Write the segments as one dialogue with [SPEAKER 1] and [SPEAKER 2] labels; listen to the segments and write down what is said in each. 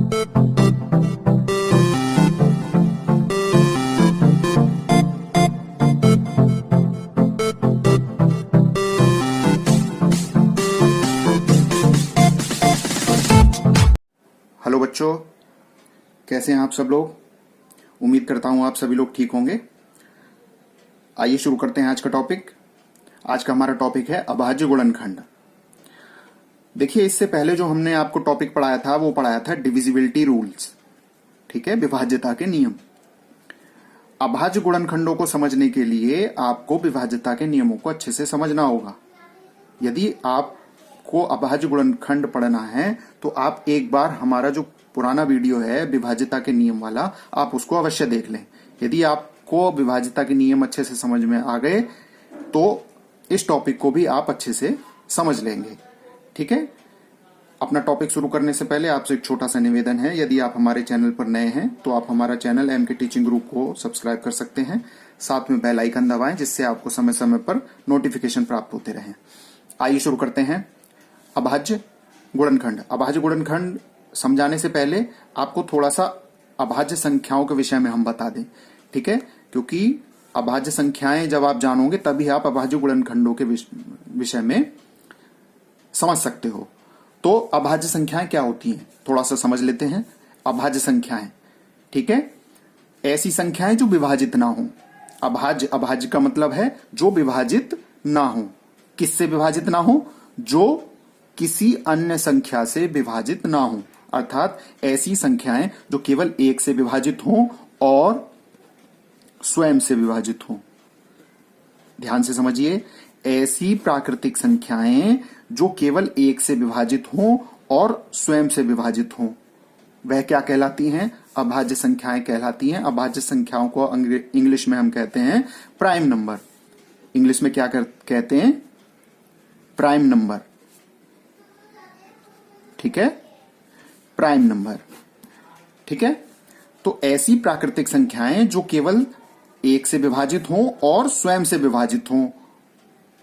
[SPEAKER 1] Hello बच्चों, कैसे हैं आप सब लोग। उम्मीद करता हूं आप सभी लोग ठीक होंगे। आइए शुरू करते हैं आज का टॉपिक। आज का हमारा टॉपिक है अभाज्य गुणनखंड। देखिए, इससे पहले जो हमने आपको टॉपिक पढ़ाया था वो पढ़ाया था डिविजिबिलिटी रूल्स, ठीक है, विभाज्यता के नियम। अभाज्य गुणनखंडों को समझने के लिए आपको विभाज्यता के नियमों को अच्छे से समझना होगा। यदि आपको अभाज्य गुणनखंड पढ़ना है तो आप एक बार हमारा जो पुराना वीडियो है विभाज्यता के नियम वाला, आप उसको अवश्य देख लें। यदि आपको विभाज्यता के नियम अच्छे से समझ में आ गए तो इस टॉपिक को भी आप अच्छे से समझ लेंगे, ठीक है। अपना टॉपिक शुरू करने से पहले आपसे एक छोटा सा निवेदन है। यदि आप हमारे चैनल पर नए हैं तो आप हमारा चैनल एमके टीचिंग ग्रुप को सब्सक्राइब कर सकते हैं। साथ में बेल आइकन दबाएं जिससे आपको समय समय पर नोटिफिकेशन प्राप्त होते रहें। आइए शुरू करते हैं। अभाज्य गुणनखंड। अभाज्य गुणनखंड समझाने से पहले आपको थोड़ा सा अभाज्य संख्याओं के विषय में हम बता दें, ठीक है, क्योंकि अभाज्य संख्याएं जब आप जानोगे तभी आप अभाज्य गुणनखंडों के विषय में समझ सकते हो। तो अभाज्य संख्याएं क्या होती हैं थोड़ा सा समझ लेते हैं। अभाज्य संख्याएं, ठीक है, ऐसी संख्याएं जो विभाजित ना हो। अभाज्य, अभाज्य का मतलब है जो विभाजित ना हो। किससे विभाजित ना हो? जो किसी अन्य संख्या से विभाजित ना हो, अर्थात ऐसी संख्याएं जो केवल एक से विभाजित हों और स्वयं से विभाजित हों। ध्यान से समझिए, ऐसी प्राकृतिक संख्याएं जो केवल एक से विभाजित हों और स्वयं से विभाजित हों, वह क्या कहलाती हैं? अभाज्य संख्याएं कहलाती हैं। अभाज्य संख्याओं को इंग्लिश में हम कहते हैं प्राइम नंबर। इंग्लिश में क्या कहते हैं? प्राइम नंबर, ठीक है, प्राइम नंबर, ठीक है। तो ऐसी प्राकृतिक संख्याएं जो केवल एक से विभाजित हों और स्वयं से विभाजित हों,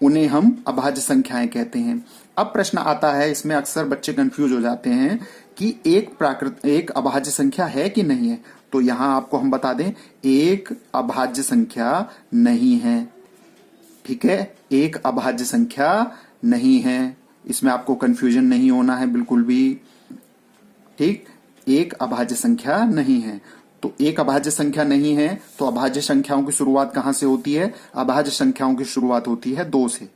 [SPEAKER 1] उन्हें हम अभाज्य संख्याएं कहते हैं। अब प्रश्न आता है, इसमें अक्सर बच्चे कंफ्यूज हो जाते हैं कि एक अभाज्य संख्या है कि नहीं है। तो यहां आपको हम बता दें, एक अभाज्य संख्या नहीं है, ठीक है, एक अभाज्य संख्या नहीं है। इसमें आपको कंफ्यूजन नहीं होना है बिल्कुल भी, ठीक। एक अभाज्य संख्या नहीं है। तो एक अभाज्य संख्या नहीं है तो अभाज्य संख्याओं की शुरुआत कहां से होती है? अभाज्य संख्याओं की शुरुआत होती है 2 से,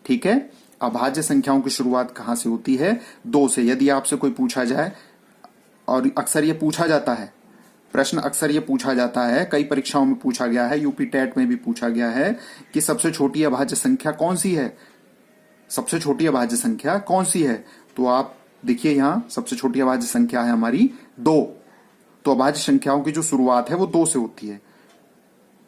[SPEAKER 1] ठीक है। अभाज्य संख्याओं की शुरुआत कहां से होती है? 2 से। यदि आपसे कोई पूछा जाए, और अक्सर ये पूछा जाता है, प्रश्न अक्सर ये पूछा जाता है, कई परीक्षाओं में पूछा गया है, यूपी टेट में भी पूछा गया है कि सबसे छोटी अभाज्य संख्या कौन सी है? सबसे छोटी अभाज्य संख्या कौन सी है? तो आप देखिए, यहां सबसे छोटी अभाज्य संख्या है हमारी 2। तो अभाज्य संख्याओं की जो शुरुआत है वो 2 से होती है।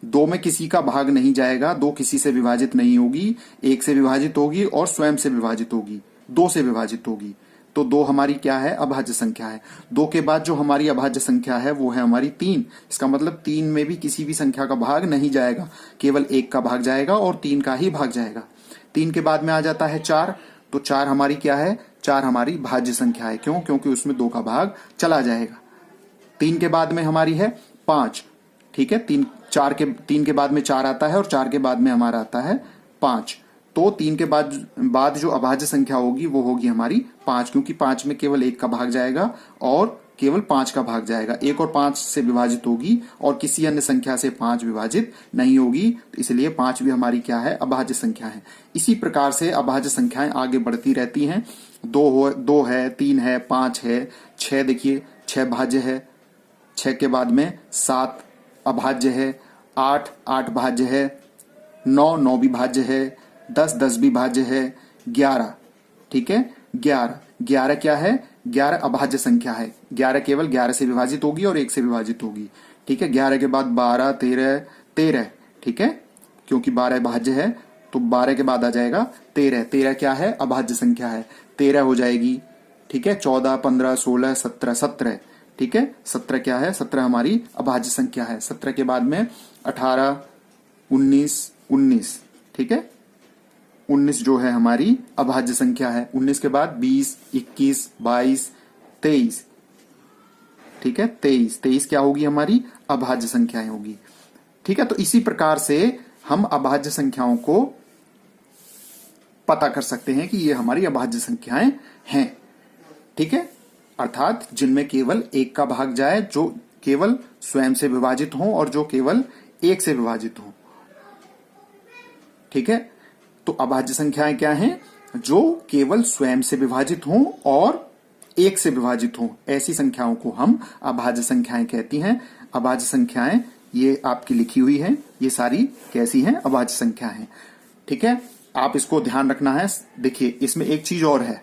[SPEAKER 1] 2 में किसी का भाग नहीं जाएगा, 2 किसी से विभाजित नहीं होगी, 1 से विभाजित होगी और स्वयं से विभाजित होगी, 2 से विभाजित होगी। तो 2 हमारी क्या है? अभाज्य संख्या है। 2 के बाद जो हमारी अभाज्य संख्या है वो है हमारी 3। इसका मतलब 3 में भी किसी भी संख्या का भाग नहीं जाएगा, केवल 1 का भाग जाएगा और 3 का ही भाग जाएगा। 3 के बाद में आ जाता है 4। तो 4 हमारी क्या है? 4 हमारी भाज्य संख्या है। क्यों? क्योंकि उसमें 2 का भाग चला जाएगा। 3 के बाद में हमारी है 5, ठीक है। 3 के बाद में 4 आता है और 4 के बाद में हमारा आता है 5। तो 3 के बाद जो अभाज्य संख्या होगी वो होगी हमारी 5, क्योंकि 5 में केवल 1 का भाग जाएगा और केवल 5 का भाग जाएगा। 1 और 5 से विभाजित होगी और किसी अन्य संख्या से 5 विभाजित नहीं होगी, तो इसलिए 5 भी हमारी क्या है? अभाज्य संख्या है। इसी प्रकार से अभाज्य संख्याएं आगे बढ़ती रहती हैं। 2 है, 3 है, 5 है, 6, देखिए 6 भाज्य है, 6 के बाद में 7 अभाज्य है, 8 भाज्य है, 9 भी भाज्य है, 10 भी भाज्य है, 11, ठीक है, 11 क्या है? 11 अभाज्य संख्या है। 11 केवल 11 से विभाजित होगी और 1 से विभाजित होगी, ठीक है। 11 के बाद 12, 13, ठीक है, क्योंकि 12 भाज्य है तो 12 के बाद आ जाएगा 13। 13 क्या है? अभाज्य संख्या है, 13 हो जाएगी, ठीक है। 14, 15, 16, 17, ठीक है। 17 क्या है? 17 हमारी अभाज्य संख्या है। 17 के बाद में 18, 19, ठीक है। 19 जो है हमारी अभाज्य संख्या है। 19 के बाद 20, 21, 22, 23, ठीक है, 23 क्या होगी हमारी अभाज्य संख्याएं होगी। ठीक है, तो इसी प्रकार से हम अभाज्य संख्याओं को पता कर सकते हैं कि ये हमारी अभाज्य संख्याएं हैं। ठीक है, अर्थात जिनमें केवल एक का भाग जाए, जो केवल स्वयं से विभाजित हो और जो केवल एक से विभाजित हो। ठीक है, तो अभाज्य संख्याएं क्या हैं? जो केवल स्वयं से विभाजित हो और एक से विभाजित हो, ऐसी संख्याओं को हम अभाज्य संख्याएं कहती हैं। अभाज्य संख्याएं ये आपकी लिखी हुई है, ये सारी कैसी हैं? अभाज्य संख्या हैं। ठीक है, आप इसको ध्यान रखना है। देखिए इसमें एक चीज और है,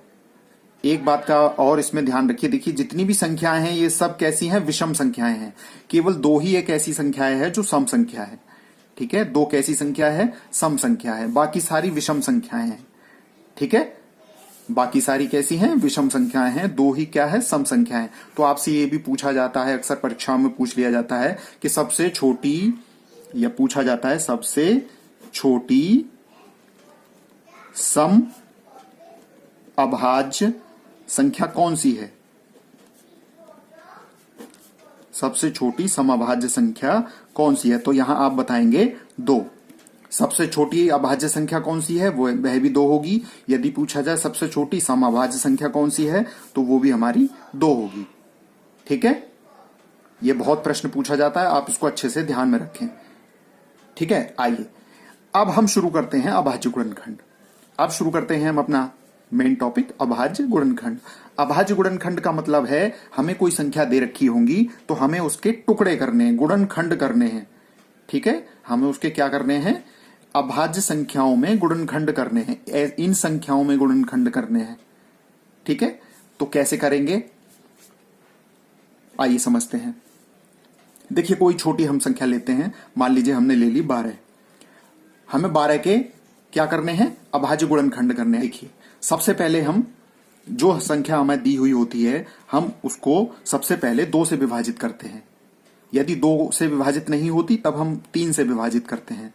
[SPEAKER 1] एक बात का और इसमें ध्यान रखिए। देखिए जितनी भी संख्याएं हैं ये सब कैसी हैं? विषम संख्याएं हैं। केवल दो ही एक ऐसी संख्याएं हैं जो सम संख्या है। ठीक है, दो कैसी संख्या है? सम संख्या है, बाकी सारी विषम संख्याएं हैं। ठीक है, बाकी सारी कैसी हैं? विषम संख्याएं हैं। दो ही क्या है? सम संख्याएं। तो आपसे ये भी पूछा जाता है, अक्सर परीक्षाओं में पूछ लिया जाता है कि सबसे छोटी, या पूछा जाता है सबसे छोटी सम अभाज्य संख्या कौन सी है? सबसे छोटी समअभाज्य संख्या कौन सी है? तो यहां आप बताएंगे 2। सबसे छोटी अभाज्य संख्या कौन सी है? वह भी 2 होगी। यदि पूछा जाए सबसे छोटी समअभाज्य संख्या कौन सी है, तो वो भी हमारी 2 होगी। ठीक है, ये बहुत प्रश्न पूछा जाता है, आप इसको अच्छे से ध्यान में रखें। ठीक है, आइए अब हम शुरू करते हैं अभाज्य गुणनखंड। अब शुरू करते हैं हम अपना मेन टॉपिक, अभाज्य गुणनखंड। अभाज्य गुणनखंड का मतलब है हमें कोई संख्या दे रखी होंगी तो हमें उसके टुकड़े करने हैं, गुणनखंड करने हैं। ठीक है, हमें उसके क्या करने हैं? अभाज्य संख्याओं में गुणनखंड करने हैं, इन संख्याओं में गुणनखंड करने हैं। ठीक है, तो कैसे करेंगे आइए समझते हैं। देखिए कोई छोटी हम संख्या लेते हैं, मान लीजिए हमने ले ली 12। हमें 12 के क्या करने हैं? अभाज्य गुणनखंड करने हैं। देखिए सबसे पहले हम जो संख्या हमें दी हुई होती है, हम उसको सबसे पहले 2 से विभाजित करते हैं। यदि 2 से विभाजित नहीं होती तब हम 3 से विभाजित करते हैं।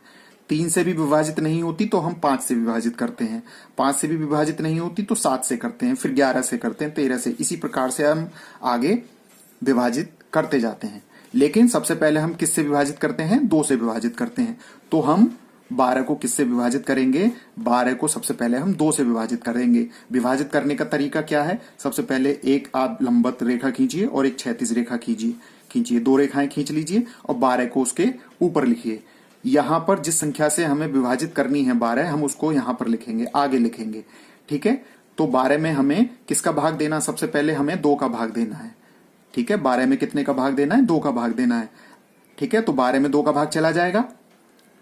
[SPEAKER 1] 3 से भी विभाजित नहीं होती तो हम 5 से विभाजित करते हैं। 5 से भी विभाजित नहीं होती तो 7 से करते हैं, फिर 11 से करते हैं, 13 से। इसी प्रकार से हम आगे विभाजित करते जाते हैं। लेकिन सबसे पहले हम किससे विभाजित करते हैं? 2 से विभाजित करते हैं। तो हम 12 को किससे विभाजित करेंगे? 12 को सबसे पहले हम 2 से विभाजित करेंगे। विभाजित करने का तरीका क्या है? सबसे पहले एक आप लंबवत रेखा खींचिए और एक क्षैतिज रेखा खींचिए। 2 रेखाएं खींच लीजिए और 12 को उसके ऊपर लिखिए। यहां पर जिस संख्या से हमें विभाजित करनी है 12, हम उसको यहां पर लिखेंगे, आगे लिखेंगे। ठीक है, तो 12 में हमें किसका भाग देना? सबसे पहले हमें 2 का भाग देना है। ठीक है, 12 में कितने का भाग देना है? 2 का भाग देना है। ठीक है, तो 12 में 2 का भाग चला जाएगा?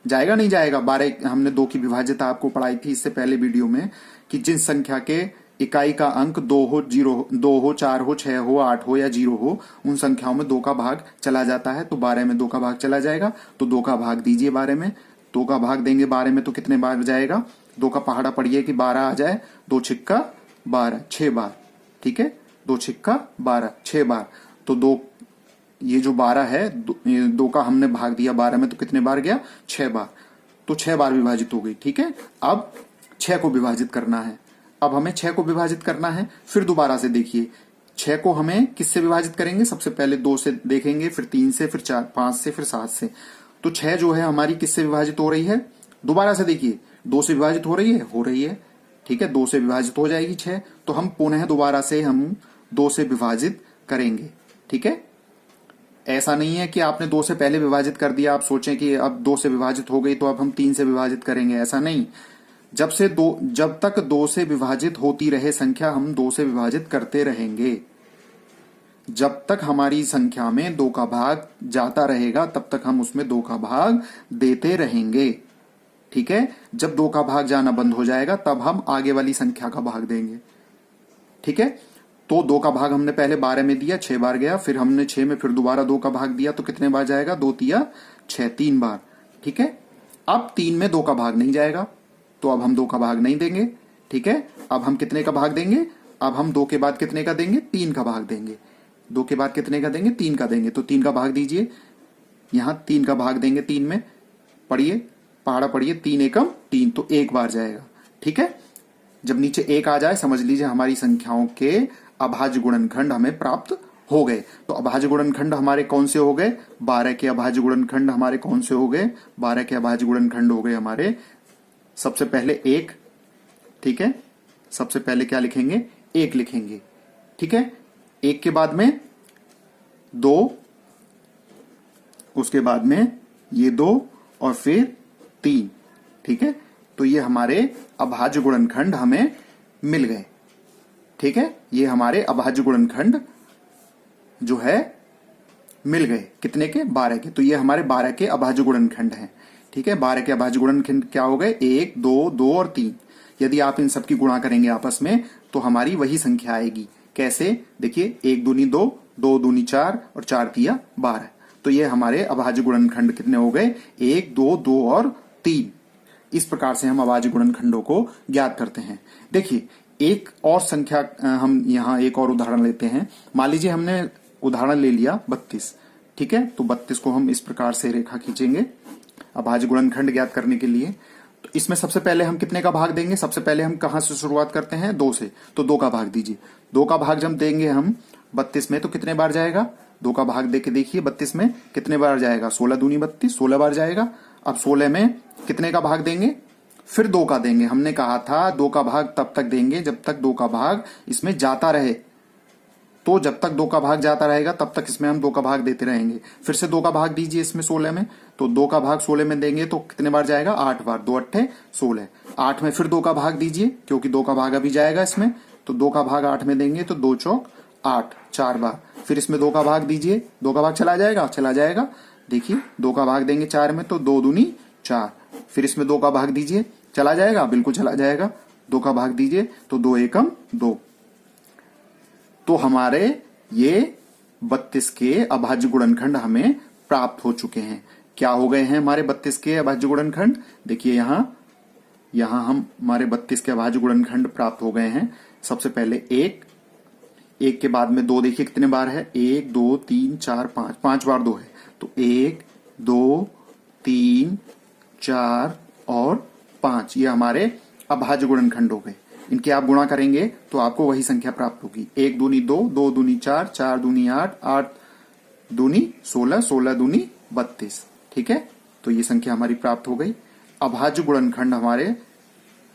[SPEAKER 1] जाएगा नहीं जाएगा? 12 हमने 2 की विभाज्यता आपको पढ़ाई थी इससे पहले वीडियो में, कि जिस संख्या के इकाई का अंक 2 हो, 4 हो, 6 हो, 8 हो या 0 हो, उन संख्याओं में 2 का भाग चला जाता है। तो 12 में 2 का भाग चला जाएगा, तो 2 का भाग दीजिए 12 में। 2 का भाग देंगे 12 में तो कितने बार जाएगा? 2 का पहाड़ा पड़िए कि 12 आ जाए। 2 छिक्का 12, 6 बार। ठीक है, 2 छिक्का 12, 6 बार। तो 2, ये जो 12 है, 2 का हमने भाग दिया 12 में तो कितने बार गया? 6 बार। तो 6 बार विभाजित हो गई। ठीक है, अब 6 को विभाजित करना है। अब हमें 6 को विभाजित करना है। फिर दोबारा से देखिए 6 को हमें किससे विभाजित करेंगे? सबसे पहले 2 से देखेंगे, फिर 3 से, फिर 4, 5 से, फिर 7 से। तो 6 जो है हमारी किससे विभाजित हो रही है? दोबारा से देखिए, 2 से विभाजित हो रही है? हो रही है। ठीक है, 2 से विभाजित हो जाएगी 6। तो हम पुनः दोबारा से हम 2 से विभाजित करेंगे। ठीक है, ऐसा नहीं है कि आपने 2 से पहले विभाजित कर दिया, आप सोचें कि अब 2 से विभाजित हो गई तो अब हम 3 से विभाजित करेंगे, ऐसा नहीं। जब तक 2 से विभाजित होती रहे संख्या, हम 2 से विभाजित करते रहेंगे। जब तक हमारी संख्या में 2 का भाग जाता रहेगा तब तक हम उसमें 2 का भाग देते रहेंगे। ठीक है, जब 2 का भाग जाना बंद हो जाएगा तब हम आगे वाली संख्या का भाग देंगे। ठीक है, तो 2 का भाग हमने पहले 12 में दिया, 6 बार गया, फिर हमने 6 में फिर दोबारा 2 का भाग दिया तो कितने बार जाएगा? 2 तिया 6, 3 बार। ठीक है, अब 3 में 2 का भाग नहीं जाएगा तो अब हम 2 का भाग नहीं देंगे। ठीक है, अब हम कितने का भाग देंगे? अब हम 2 के बाद कितने का देंगे? 3 का भाग देंगे। 2 के बाद कितने का देंगे? 3 का देंगे। तो 3 का भाग दीजिए, यहां 3 का भाग देंगे। 3 में पढ़िए, पहाड़ा पढ़िए, 3 एकम 3, तो 1 बार जाएगा। ठीक है, जब नीचे 1 आ जाए समझ लीजिए हमारी संख्याओं के अभाज्य गुणनखंड हमें प्राप्त हो गए। तो अभाज्य गुणनखंड हमारे कौन से हो गए? 12 के अभाज्य गुणनखंड हमारे कौन से हो गए? 12 के अभाज्य गुणनखंड हो गए हमारे। सबसे पहले 1, ठीक है, सबसे पहले क्या लिखेंगे? 1 लिखेंगे, ठीक है। 1 के बाद में 2, उसके बाद में ये 2 और फिर 3, ठीक है। तो ये हमारे अभाज्य गुणनखंड हमें मिल गए, ठीक है। ये हमारे अभाज्य गुणनखंड जो है मिल गए, कितने के? 12 के। तो ये हमारे 12 के अभाज्य गुणनखंड हैं, ठीक है। 12 के अभाज्य गुणनखंड क्या हो गए? 1, 2, 2 और 3। यदि आप इन सबकी गुणा करेंगे आपस में तो हमारी वही संख्या आएगी। कैसे? देखिए, 1 दूनी 2, 2 दूनी 4 और 4 तिया 12। तो ये हमारे अभाज्य गुणनखंड कितने हो गए? 1, 2, 2 और 3। इस प्रकार से हम अभाज्य गुणनखंडों को ज्ञात करते हैं। देखिए, एक और संख्या, हम यहां एक और उदाहरण लेते हैं। मान लीजिए हमने उदाहरण ले लिया 32, ठीक है। तो 32 को हम इस प्रकार से रेखा खींचेंगे अभाज्य गुणनखंड ज्ञात करने के लिए। तो इसमें सबसे पहले हम कितने का भाग देंगे? सबसे पहले हम कहां से शुरुआत करते हैं? 2 से। तो 2 का भाग दीजिए। 2 का भाग जब देंगे हम 32 में तो कितने बार जाएगा? 2 का भाग देके देखिए 32 में कितने बार जाएगा? 16 दूनी 32, 16 बार जाएगा। अब 16 में कितने का भाग देंगे? फिर 2 का देंगे। हमने कहा था 2 का भाग तब तक देंगे जब तक 2 का भाग इसमें जाता रहे। तो जब तक 2 का भाग जाता रहेगा तब तक इसमें हम 2 का भाग देते रहेंगे। फिर से 2 का भाग दीजिए इसमें 16 में। तो 2 का भाग 16 में देंगे तो कितने बार जाएगा? 8 बार। 2 अट्ठे 16। 8 में फिर 2 का भाग दीजिए, क्योंकि 2 का भाग अभी जाएगा इसमें। तो 2 का भाग 8 में देंगे तो 2 चौक 8, 4 बार। फिर इसमें 2 का भाग दीजिए। 2 का भाग चला जाएगा? चला जाएगा। देखिए, 2 का भाग देंगे 4 में तो 2 दूनी 4। फिर इसमें 2 का भाग दीजिए, चला जाएगा? बिल्कुल चला जाएगा। 2 का भाग दीजिए तो 2 एकम 2। तो हमारे ये 32 के अभाज्य गुणनखंड हमें प्राप्त हो चुके हैं। क्या हो गए हैं हमारे 32 के अभाज्य गुणनखंड? देखिए यहां हम हमारे 32 के अभाज्य गुणनखंड प्राप्त हो गए हैं। सबसे पहले 1 के बाद में 2, देखिए कितने बार है? 1, 2, 3, 4, 5, 5 बार 2 है। तो 1, 2, 3, 4 और 5, ये हमारे अभाज्य गुणनखंड हो गए। इनके आप गुणा करेंगे तो आपको वही संख्या प्राप्त होगी। 1 दूनी 2, 2 दूनी 4, 4 दूनी 8, 8 दूनी 16, 16 दूनी 32, ठीक है। तो ये संख्या हमारी प्राप्त हो गई। अभाज्य गुणनखंड हमारे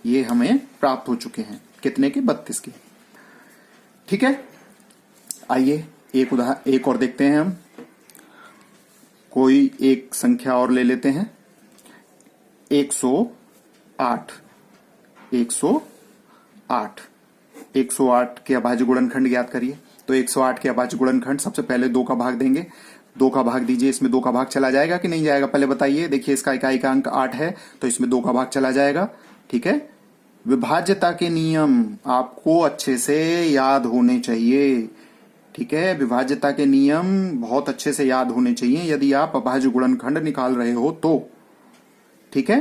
[SPEAKER 1] ये हमें प्राप्त हो चुके हैं, कितने के? 32 के, ठीक है। आइए एक और देखते हैं हम। कोई एक संख्या और ले लेते हैं। 108 के अभाज्य गुणनखंड ज्ञात करिए। तो 108 के अभाज्य गुणनखंड सबसे पहले 2 का भाग देंगे। 2 का भाग दीजिए। इसमें 2 का भाग चला जाएगा कि नहीं जाएगा? पहले बताइए। देखिए, इसका इकाई का अंक 8 है तो इसमें 2 का भाग चला जाएगा, ठीक है। विभाज्यता के नियम आपको अच्छे से याद होने चाहिए, ठीक है। विभाज्यता के नियम बहुत अच्छे से याद होने चाहिए यदि आप अभाज्य गुणनखंड निकाल रहे हो तो, ठीक है।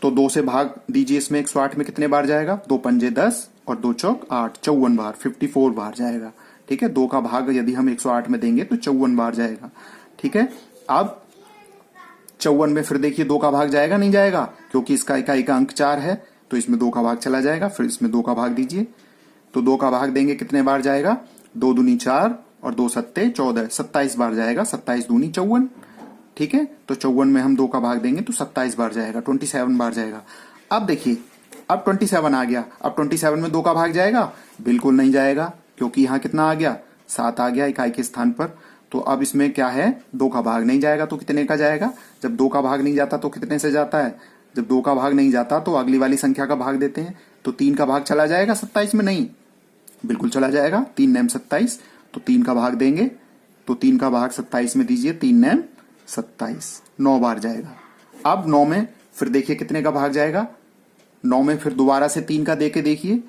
[SPEAKER 1] तो 2 से भाग दीजिए। इसमें 108 में कितने बार जाएगा? 2 पंजे 10 और 2 चौक 8, 54 बार, 54 बार जाएगा, ठीक है। 2 का भाग यदि हम 108 में देंगे तो 54 बार जाएगा, ठीक है। अब 54 में फिर देखिए 2 का भाग जाएगा नहीं जाएगा? क्योंकि इसका इकाई का अंक 4 है तो इसमें 2 का भाग चला जाएगा। फिर इसमें 2 का भाग दीजिए। तो 2 का भाग देंगे कितने बार जाएगा? 2 दूनी 4 और 2 सत्ते 14, 27 बार जाएगा। 27 दूनी 54, ठीक है। तो 54 में हम 2 का भाग देंगे तो 27 बार जाएगा, 27 बार जाएगा। अब देखिए, अब 27 आ गया। अब 27 में 2 का भाग जाएगा? बिल्कुल नहीं जाएगा, क्योंकि यहां कितना आ गया? 7 आ गया इकाई के स्थान पर। तो अब इसमें क्या है? 2 का भाग नहीं जाएगा तो कितने का जाएगा? जब 2 का भाग नहीं जाता तो कितने से जाता है? जब 2 का भाग नहीं जाता तो अगली वाली संख्या का भाग देते हैं। तो 3 का भाग चला जाएगा 27 में? नहीं, बिल्कुल चला जाएगा। 3 नैम 27, तो 3 का भाग देंगे तो 3 का भाग 27 में दीजिए। 3 नैम 27, 9 बार जाएगा। अब 9 में फिर देखिए कितने का भाग जाएगा? 9 में फिर दोबारा से 3 का देके देखिए,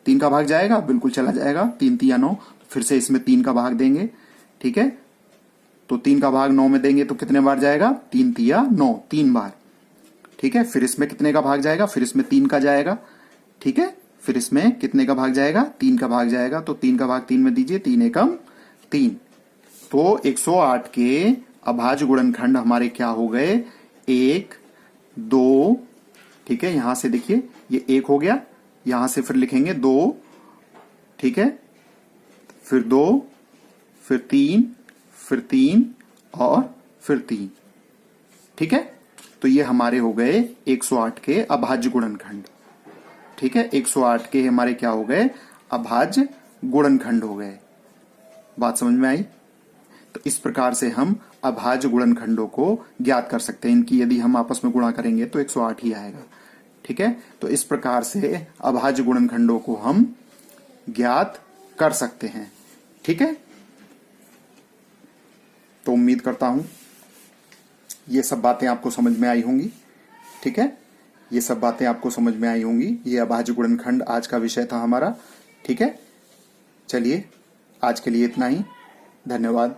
[SPEAKER 1] 3 का भाग जाएगा? बिल्कुल चला जाएगा। 3 तिया 9, फिर से इसमें 3 का भाग देंगे, ठीक है। तो 3 का भाग 9 में देंगे तो कितने बार जाएगा? 3 तिया 9, 3 बार, ठीक है। फिर इसमें कितने का भाग जाएगा? फिर इसमें 3 का जाएगा, ठीक है। फिर इसमें कितने का भाग जाएगा? 3 का भाग जाएगा। तो 3 का भाग 3 में दीजिए। 3 एकम 3। तो 108 के अभाज्य गुणनखंड हमारे क्या हो गए? 1, 2, ठीक है। यहां से देखिए ये 1 हो गया, यहां से फिर लिखेंगे 2, ठीक है, फिर 2, फिर 3, फिर 3 और फिर 3। ठीक है, तो ये हमारे हो गए 108 के अभाज्य गुणनखंड। ठीक है, 108 के हमारे क्या हो गए? अभाज्य गुणनखंड हो गए। बात समझ में आई? तो इस प्रकार से हम अभाज्य गुणनखंडों को ज्ञात कर सकते हैं। इनकी यदि हम आपस में गुणा करेंगे तो 108 ही आएगा। ठीक है, तो इस प्रकार से अभाज्य गुणनखंडों को हम ज्ञात कर सकते हैं। ठीक है, तो उम्मीद करता हूं ये सब बातें आपको समझ में आई होंगी। ठीक है, ये सब बातें आपको समझ में आई होंगी। ये अभाज्य गुणनखंड आज का विषय था हमारा। ठीक है, चलिए आज के लिए इतना ही। धन्यवाद।